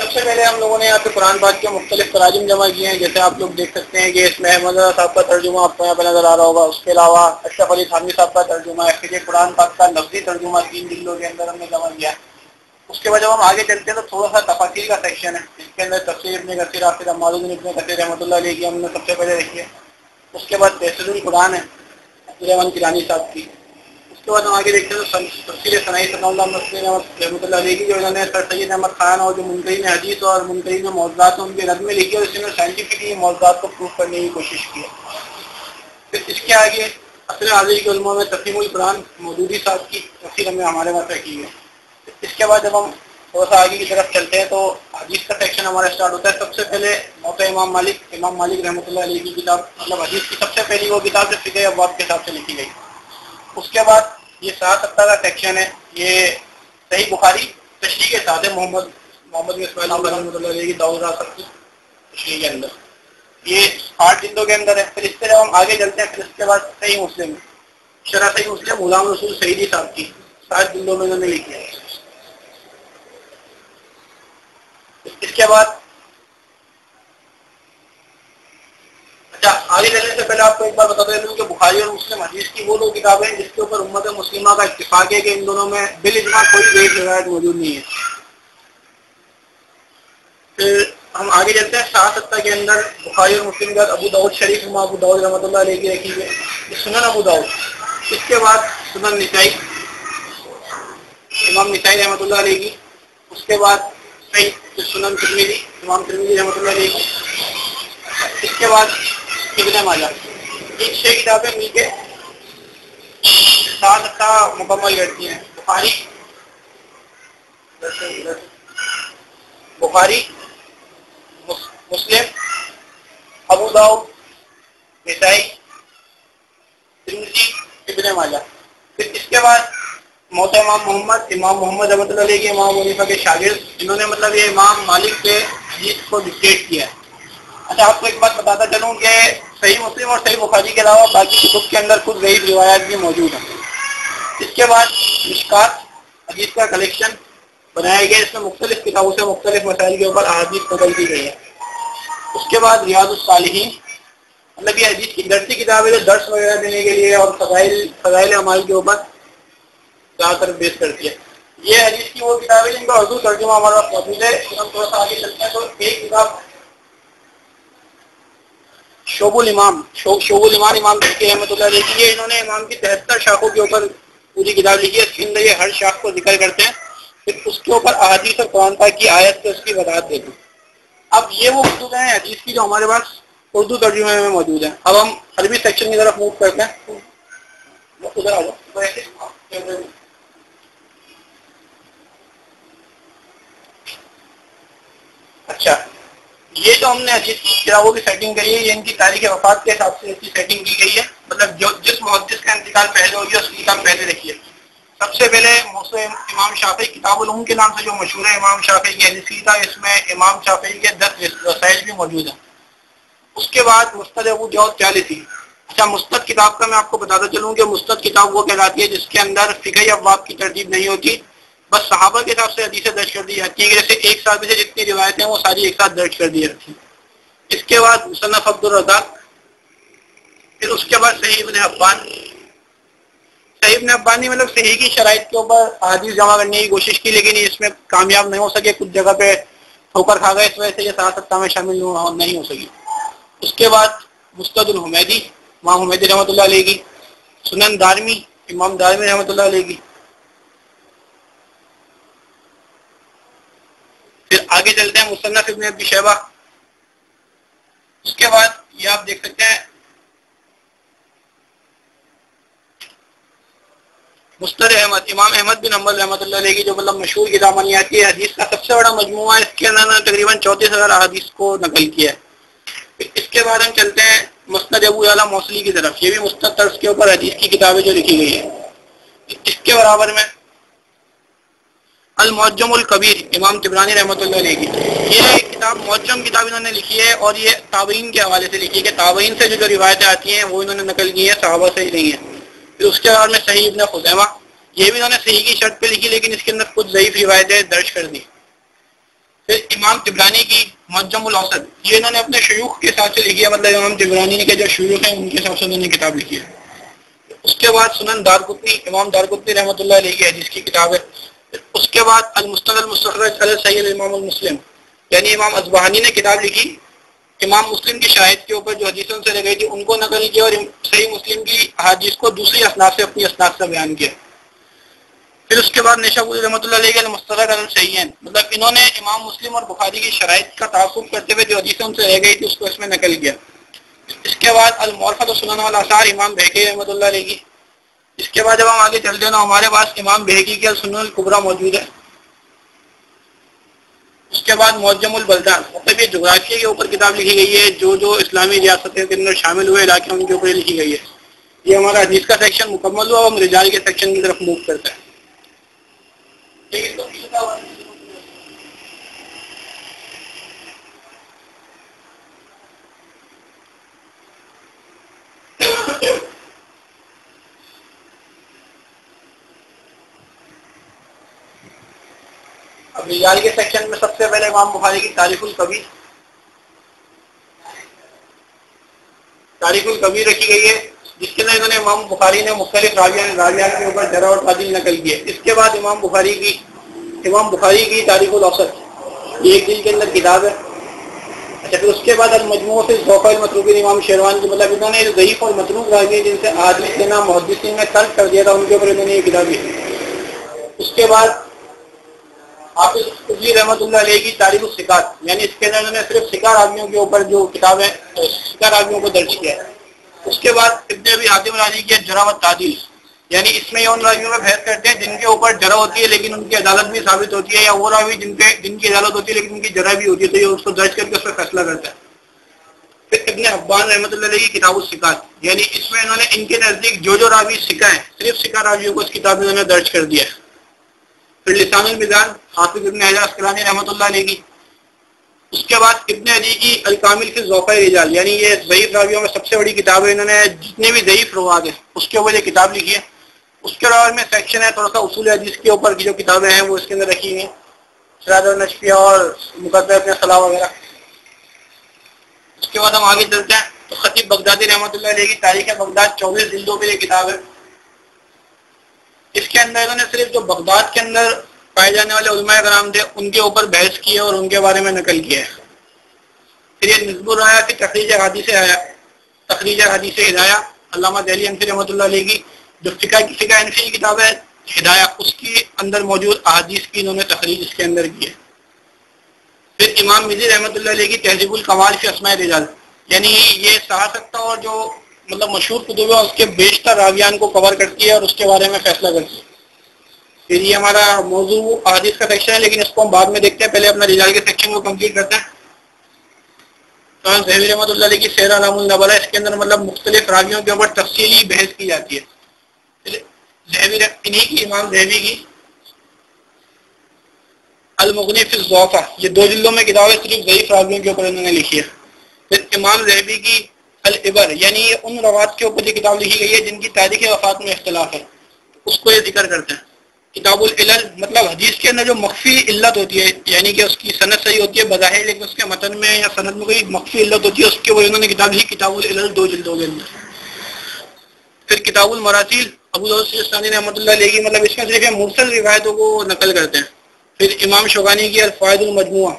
سب سے پہلے ہم لوگوں نے یہاں پہ قرآن پاک کے مختلف تراجم جمع کیے ہیں. جیسے آپ لوگ دیکھ سکتے ہیں کہ اس میں احمد رضا صاحب کا ترجمہ آپ کو یہاں پہ نظر آ رہا ہوگا. اس کے علاوہ اشرف علی تھانوی صاحب کا ترجمہ ہے. پھر یہ قرآن پاک کا لفظی ترجمہ 3 جلدوں کے اندر ہم نے جمع کیا. اس کے بعد جب ہم آگے چلتے ہیں تو تھوڑا سا تفاسیر کا سیکشن ہے. اس کے اندر تفسیر ابن کثیر حافظ عماد بن ابن کثیر رحمۃ اللہ علیہ کی ہم نے سب سے پہلے دیکھی ہے. اس کے بعد تفسیر القرآن ہے عبدالرحمن کیلانی صاحب کی. اس کے بعد ہم آگے دیکھتے ہیں تو تفسیر ثنائی ثناء اللہ رحمۃ اللہ علیہ کی جو انہوں نے سر سید احمد خان اور جو منکرین حدیث اور منکرین موضوعات ان کے نظمیں لکھی اور اس نے سائنٹیفکلی موضوعات کو پروف کرنے کی کوشش کی ہے. پھر اس کے آگے اصل حاضری کے علماء میں تقسیم القرآن مودودی صاحب کی تفسیر ہمیں ہمارے وہاں کی ہے. اس کے بعد جب ہم تھوڑا سا آگے کی طرف چلتے ہیں تو حدیث کا سیکشن ہمارا اسٹارٹ ہوتا ہے. سب سے پہلے موقع امام مالک رحمۃ اللہ علیہ کی کتاب, مطلب حدیث کی سب سے پہلی وہ کتاب جو فقہ ابواب کے حساب سے لکھی گئی. اس کے بعد یہ 7 کا سیکشن ہے, یہ صحیح بخاری تشریح کے ساتھ ہے محمد بن اسماعیل رحمۃ اللہ علیہ کی داؤد صاحب کی تشریح کے اندر. یہ 8 جلدوں کے اندر ہے. پھر اس سے جب ہم آگے چلتے ہیں پھر اس کے بعد صحیح مسلم شرح صحیح مسلم غلام رسول سعیدی صاحب کی 7 جلدوں میں انہوں نے لکھی ہے. اس کے بعد اچھا آگے چلنے سے پہلے آپ کو ایک بار بتا دیتا ہوں کہ بخاری اور مسلم حدیث کی وہ دو کتابیں ہیں جس کے اوپر امت مسلمہ کا اتفاق ہے کہ ان دونوں میں بالاجماع کوئی غیر روایت موجود نہیں ہے. پھر ہم آگے چلتے ہیں 7 کے اندر بخاری اور مسلم کے بعد ابو داؤد شریف امام ابو داؤد رحمۃ اللہ علیہ کی رکھی ہے سنن ابو داؤد. اس کے بعد سنن نسائی امام نسائی رحمۃ اللہ علیہ کی. اس کے بعد صحیح سنن ترمذی امام ترمذی رحمۃ اللہ علیہ کی. اس کے بعد ابن ماجہ. یہ 6 کتابیں مل کے 7 مکمل کرتی ہیں. بخاری مسلم ابو داؤد نسائی ترمذی ابن ماجہ. پھر اس کے بعد موت امام محمد رحمۃ اللہ علیہ کے امام حنیفہ کے شاگرد جنہوں نے مطلب یہ امام مالک کے حدیث کو ڈکٹیٹ کیا ہے. اچھا آپ کو ایک بات بتاتا چلوں کہ صحیح مسلم اور صحیح بخاری کے علاوہ باقی کتب کے اندر کچھ ضعیف روایات بھی موجود ہیں. اس کے بعد مشکات حدیث کا کلیکشن بنایا گیا. اس میں مختلف کتابوں سے مختلف مسائل کے اوپر احادیث نقل کی گئی ہے. اس کے بعد ریاض الصالحین مطلب یہ حدیث کی درسی کتاب ہے جو درس وغیرہ دینے کے لیے اور فضائل اعمال کے اوپر زیادہ تر بیس کرتی ہے. یہ حدیث کی وہ کتاب ہے جن کا اردو ترجمہ ہمارا موجود ہے. ہم تھوڑا سا آگے چلتے ہیں تو ایک کتاب شعب الایمان امام ترکی رحمۃ اللہ علیہ کی. انہوں نے امام کی 73 شاخوں کے اوپر پوری کتاب لکھی ہے. اس کے اندر یہ ہر شاخ کو ذکر کرتے ہیں, پھر اس کے اوپر احادیث اور قرآن پاک کی آیت سے اس کی وضاحت دیتے ہیں. اب یہ وہ کتب ہیں حدیث کی جو ہمارے پاس اردو ترجمے میں موجود ہیں. اب ہم عربی سیکشن کی طرف موو کرتے ہیں. ادھر آ جاؤ. اچھا یہ جو ہم نے حدیث کی کتابوں کی سیٹنگ کری ہے یہ ان کی تاریخ وفات کے حساب سے اس کی سیٹنگ کی گئی ہے. مطلب جس محدث کا انتقال پہلے ہو گیا اس کی کتاب پہلے رکھی ہے. سب سے پہلے موسوعہ امام شافعی کتاب العلوم کے نام سے جو مشہور ہے امام شافعی کی حدیث کی کتاب, اس میں امام شافعی کے 10 رسائل بھی موجود ہیں. اس کے بعد مستد ابو داؤد طیالسی. اچھا مستد کتاب کا میں آپ کو بتاتا چلوں کہ مستد کتاب وہ کہلاتی ہے جس کے اندر فقہی ابواب کی ترتیب نہیں ہوتی, بس صحابہ کے حساب سے حدیثیں درج کر دی جاتی ہیں. جیسے ایک صحابی سے جتنی روایتیں ہیں وہ ساری ایک ساتھ درج کر دی جاتی ہیں. اس کے بعد مصنف عبدالرزاق. پھر اس کے بعد صحیح ابن حبان. صحیح ابن حبان نے مطلب صحیح کی شرائط کے اوپر حدیث جمع کرنے کی کوشش کی لیکن اس میں کامیاب نہیں ہو سکے. کچھ جگہ پہ ٹھوکر کھا گئے, اس وجہ سے یہ 7 میں شامل نہیں ہو سکی. اس کے بعد مستد الحمیدی امام حمیدی رحمۃ اللہ علیہ کی. سنن دارمی امام دارمی رحمۃ اللہ علیہ کی. پھر آگے چلتے ہیں مصنف ابن ابی شیبہ. اس کے بعد یہ آپ دیکھ سکتے ہیں مستر احمد امام احمد بن حنبل رحمۃ اللہ علیہ کی جو مطلب مشہور کتاب مانی جاتی ہے. حدیث کا سب سے بڑا مجموعہ ہے. اس کے اندر تقریباً 34,000 احادیث کو نقل کیا ہے. اس کے بعد ہم چلتے ہیں مسند ابو یعلا موصلی کی طرف. یہ بھی مسند طرز کے اوپر حدیث کی کتابیں جو لکھی گئی ہے. اس کے برابر میں المعجم الکبیر امام طبرانی رحمۃ اللہ علیہ کی. یہ کتاب معجم کتاب انہوں نے لکھی ہے اور یہ تابعین کے حوالے سے لکھی ہے کہ تابعین سے جو روایتیں آتی ہیں وہ انہوں نے نقل کی ہیں, صحابہ سے ہی نہیں ہیں. پھر اس کے بعد میں صحیح ابن خزیمہ. یہ بھی انہوں نے صحیح کی شرط پہ لکھی لیکن اس کے اندر کچھ ضعیف روایتیں درج کر دی. پھر امام طبرانی کی معجم الاوسط، یہ انہوں نے اپنے شیوخ کے حساب سے لکھی ہے، مطلب امام طبرانی کے جو شیوخ ہیں ان کے حساب سے انہوں نے کتاب لکھی ہے۔ اس کے بعد سنن دارقطنی، امام دارقطنی رحمۃ اللہ علیہ کی حدیث کی کتاب ہے۔ اس کے بعد المستدرک المستخرج علی صحیح الامام المسلم، یعنی امام اصبہانی نے کتاب لکھی امام مسلم کی شاہد کے اوپر جو حدیثوں سے لگئی تھی ان کو نقل کیا، اور صحیح مسلم کی حدیث کو دوسری اسناد سے اپنی اسناد سے بیان کیا۔ پھر اس کے بعد نیشابوری رحمۃ اللہ علیہ کے المستدرک علی الصحیحین، مطلب انہوں نے امام مسلم اور بخاری کی شرائط کا تعاقب کرتے ہوئے جو حدیثوں سے رہ گئی تھی اس کو اس میں نقل کیا۔ اس کے بعد المعرفۃ والسنن والآثار امام بہقی رحمۃ اللہ علیہ کی۔ اس کے بعد جب ہم آگے چلتے ہیں نا ہمارے پاس امام بہقی کی السنن الکبریٰ موجود ہے۔ اس کے بعد معجم البلدان، مطلب یہ جغرافیہ کے اوپر کتاب لکھی گئی ہے، جو اسلامی ریاستیں کے اندر شامل ہوئے علاقے ان کے اوپر لکھی گئی ہے۔ یہ ہمارا حدیث کا سیکشن مکمل ہوا اور ہم رجال کے سیکشن کی طرف موو کرتا ہے۔ اب رجال کے سیکشن میں سب سے پہلے امام بخاری کی تاریخ الکبیر، تاریخ الکبیر رکھی گئی ہے، جس کے اندر انہوں نے امام بخاری نے مختلف راویان کے اوپر جرح اور تعدیل نقل کی ہے۔ اس کے بعد امام بخاری کی تاریخ الاوسط، یہ ایک دل کے اندر کتاب ہے۔ اچھا، پھر اس کے بعد المجموع فی الضعفاء والمتروکین امام شیروانی کی، مطلب انہوں نے ضعیف اور متروک راوی جن سے حدیث لینا محدثین نے ترک کر دیا تھا ان کے اوپر انہوں نے یہ کتاب لکھی۔ اس کے بعد حافظ قطبی رحمۃ اللہ علیہ کی تاریخ الثقات، یعنی اس کے اندر انہوں نے صرف ثقہ راویوں کے اوپر جو کتاب ہے ثقہ راویوں کو درج کیا ہے۔ اس کے بعد ابن ابی حاتم رازی کی جرح و تعدیل، یعنی اس میں یہ ان راویوں میں بحث کرتے ہیں جن کے اوپر جرح ہوتی ہے لیکن ان کی عدالت بھی ثابت ہوتی ہے، یا وہ راوی جن کی عدالت ہوتی ہے لیکن ان کی جرح بھی ہوتی ہے، تو یہ اس کو درج کر کے اس پر فیصلہ کرتا ہے۔ پھر ابن حبان رحمۃ اللہ علیہ کی کتاب الثقات، یعنی اس میں انہوں نے ان کے نزدیک جو راوی ثقہ ہیں صرف ثقہ راویوں کو اس کتاب میں انہوں نے درج کر دیا ہے۔ پھر لسان المیزان حافظ ابن حجر عسقلانی رحمۃ اللہ علیہ کی۔ اس کے بعد ابن عدی کی الکامل فی ضعفاء الرجال، یعنی یہ ضعیف راویوں میں سب سے بڑی کتاب ہے، انہوں نے جتنے بھی ضعیف روات ہیں اس کے اوپر یہ کتاب لکھی ہے۔ اس کے علاوہ میں سیکشن ہے تھوڑا سا اصول حدیث کے اوپر کی جو کتابیں ہیں وہ اس کے اندر رکھی ہوئی ہیں، سراج النشفیہ اور مقدمہ ابن صلاح وغیرہ۔ اس کے بعد ہم آگے چلتے ہیں تو خطیب بغدادی رحمۃ اللہ علیہ کی تاریخ بغداد 24 جلدوں پہ یہ کتاب ہے۔ اس کے اندر انہوں نے صرف جو بغداد کے اندر پائے جانے والے علماء کرام تھے ان کے اوپر بحث کی ہے اور ان کے بارے میں نقل کیا ہے۔ پھر یہ نظم الرایا کی تخریج حدیث ہدایہ علامہ دہلی انفی رحمۃ اللہ علیہ کی، جو فقہ انفی کی کتاب ہے ہدایہ، اس کی اندر موجود احادیث کی انہوں نے تخریج اس کے اندر کی ہے۔ پھر امام مزی رحمۃ اللہ علیہ کی تہذیب الکمال فی اسماء الرجال، یعنی یہ صحافتہ اور جو مطلب مشہور کتب ہے اس کے بیشتر راویان کو کور کرتی ہے اور اس کے بارے میں فیصلہ کرتی ہے۔ پھر یہ ہمارا موضوع احادیث کا سیکشن ہے لیکن اس کو ہم بعد میں دیکھتے ہیں، پہلے اپنا رجال کے سیکشن کو کمپلیٹ کرتے ہیں۔ تو ذہبی رحمۃ اللہ علیہ کی سیر اعلام النبلا، اس کے اندر مطلب مختلف راویوں کے اوپر تفصیلی بحث کی جاتی ہے۔ انہی کی امام ذہبی کی المغنی فی الضعفاء، یہ 2 جلدوں میں کتاب ہے، صرف ضعیف راویوں کے اوپر انہوں نے لکھی ہے۔ پھر امام ذہبی کی العبر، یعنی یہ ان روات کے اوپر یہ کتاب لکھی گئی ہے جن کی تاریخ وفات میں اختلاف ہے، اس کو یہ ذکر کرتے ہیں۔ کتاب العلل، مطلب حدیث کے اندر جو مخفی علت ہوتی ہے، یعنی کہ اس کی سند صحیح ہوتی ہے بظاہر لیکن اس کے متن میں یا سند میں کوئی مخفی علت ہوتی ہے، اس کے وہ انہوں نے کتاب لکھی کتاب العلل 2 جلدوں کے اندر۔ پھر کتاب المراسیل ابو داؤد سجستانی رحمۃ اللہ علیہ کی، مطلب اس میں صرف مرسل روایتوں کو نقل کرتے ہیں۔ پھر امام شوکانی کی الفوائد المجموعہ،